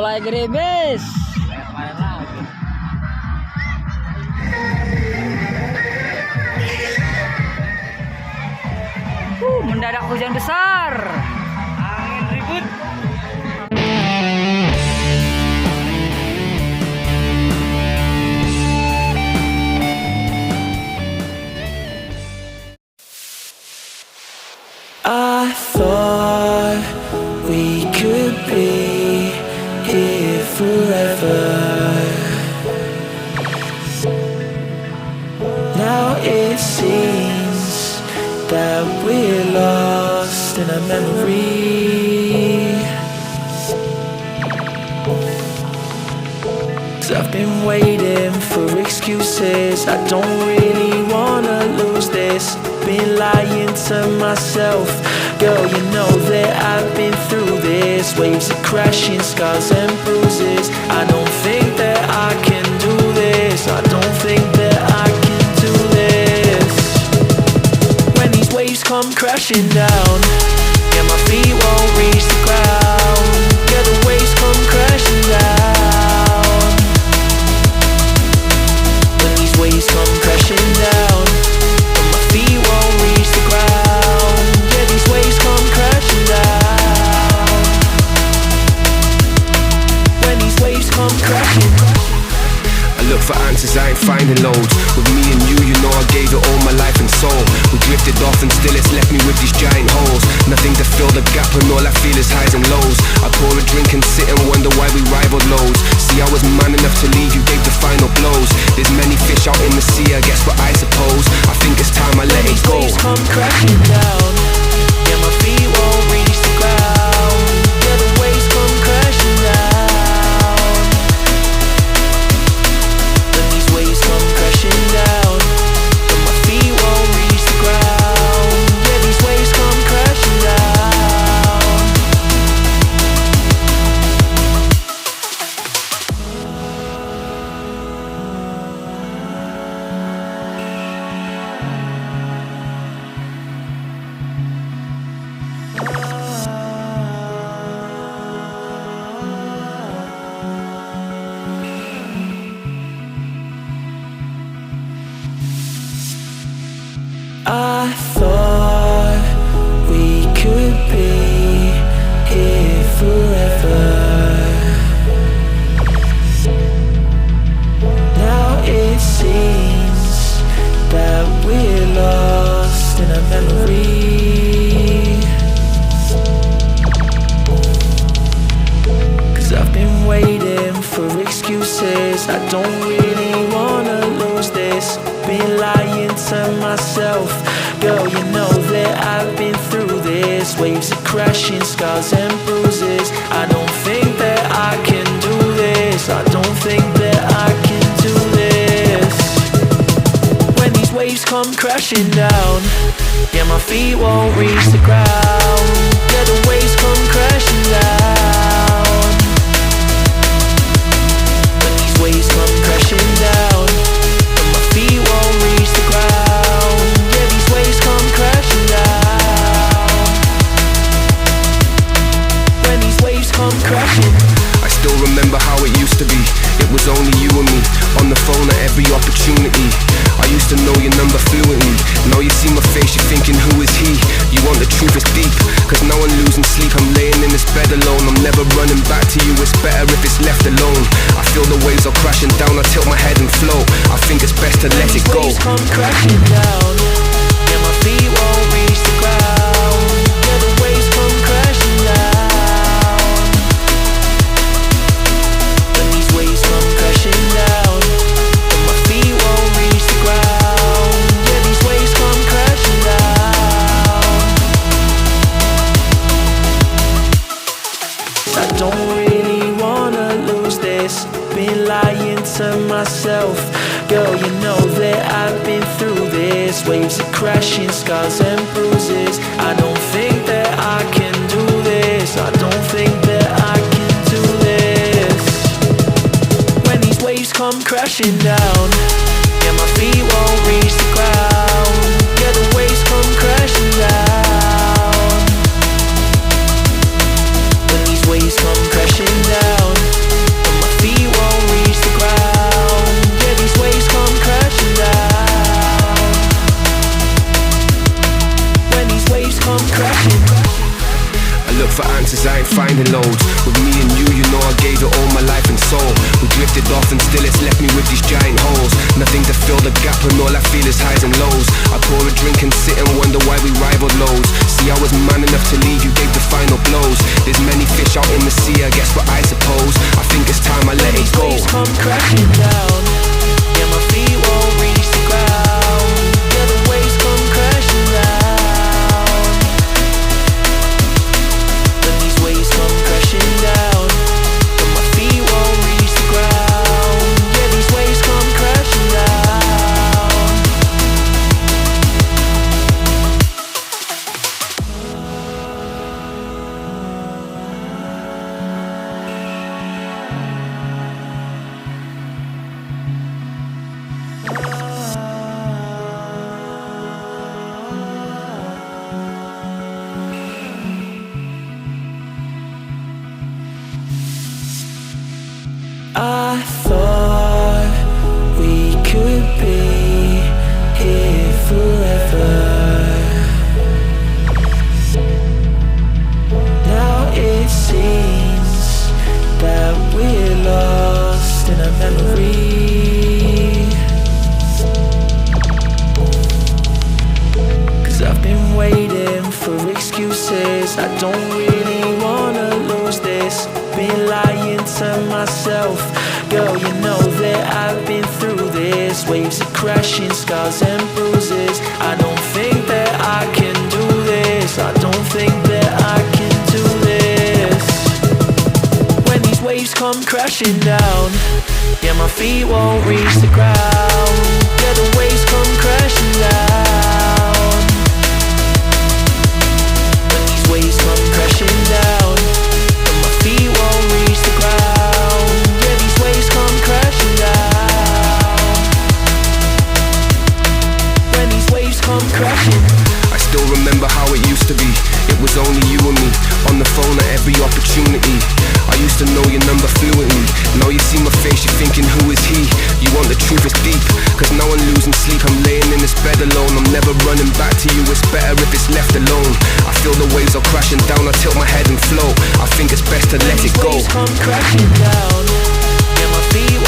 Mulai gerimis. Kayak kemarin lagi. Mendadak hujan besar. Angin ribut. I thought we could be here forever. Now it seems that we're lost in a memory. 'Cause I've been waiting for excuses. I don't really wanna lose this. Been lying to myself. Girl, you know that I've been through this. Waves are crashing, scars and bruises. I don't think that I can do this. I don't think that I can do this. When these waves come crashing down, yeah, my feet won't reach the ground. Yeah, the waves come crashing down. When these waves come crashing down, and my feet won't reach the ground. Yeah, these waves come crashing down. When these waves come crashing. I look for answers, I ain't finding loads. With me and you know I gave it all my life and soul. We drifted off and still it's left me with these giant holes. Nothing to fill the gap and all I feel is highs and lows. I pour a drink and sit and wonder why we rivaled loads. See, I was man enough to leave, you gave the final blows. There's many fish out in the sea, I guess what I suppose. I think it's time I let it go. When these waves come crashing down, yeah, my feet won't reach the ground. Yeah, the waves come crashing down. When these waves come crashing down, and my feet won't reach the ground. Yeah, these waves come crashing down. I thought we could be here forever. Now it seems that we're lost in a memory. 'Cause I've been waiting for excuses. I don't really wanna lose this. Been lying to myself. Girl, you know that I've been through this. Waves are crashing, scars and bruises. I don't think that I can do this. I don't think that I can do this. When these waves come crashing down, yeah, my feet won't reach the ground. Yeah, the waves come crashing down. When these waves come crashing down, and my feet won't reach the ground. Yeah, these waves come crashing down. When these waves come crashing. I still remember how it used to be. It was only you and me, on the phone at every opportunity. I used to know your number fluently. Now you see my face, you're thinking, who is he? You want the truth, it's deep. Cause now I'm losing sleep, I'm laying in this bed alone. I'm never running back to you, it's better if it's left alone. I feel the waves are crashing down, I tilt my head and float. I think it's best to let it go. When these waves come crashing down, yeah, my feet won't reach the ground. Yeah, the waves come crashing down. When these waves come crashing down, and my feet won't reach the ground. Yeah, these waves come crashing down. I don't really wanna lose this. Been lying to myself. Girl, you know that I've been through this. Waves are crashing, scars and bruises. I don't think that I can do this. I don't think that I can do this. When these waves come crashing down, yeah, my feet won't reach the ground. Yeah, the waves come crashing down. When these waves come crashing down, for answers, I ain't finding loads. With me and you know I gave it all my life and soul. We drifted off and still it's left me with these giant holes. Nothing to fill the gap and all I feel is highs and lows. I pour a drink and sit and wonder why we rivaled loads. See, I was man enough to leave, you gave the final blows. There's many fish out in the sea, I guess what I suppose. I think it's time I let it go. Waves come crashing down, yeah, my feet won't reach the ground. Yeah, the waves come crashing down. When these waves come crashing down, but my feet won't reach the ground. Yeah, these waves come crashing down. I thought we could be here forever. Now it seems that we're lost in a memory. 'Cause I've been waiting for excuses. I don't really wanna lose this. Been lying to myself, girl, you know that I've been through this. Waves are crashing, scars and bruises. I don't think that I can do this. I don't think that I can do this. When these waves come crashing down, yeah, my feet won't reach the ground. Yeah, the waves come crashing down. When these waves come crashing down, feet won't reach the ground. Yeah, these waves come crashing down. When these waves come crashing. I still remember how it used to be. It was only you and me, on the phone at every opportunity. I used to know your number fluently. Now you see my face, you're thinking, who is he? You want the truth, it's deep. Cause now I'm losing sleep, I'm laying in this bed alone. I'm never running back to you, it's better if it's left alone. I feel the waves are crashing down, I tilt my head and float. I think it's best to let it go. Waves come crashing down, yeah, my feet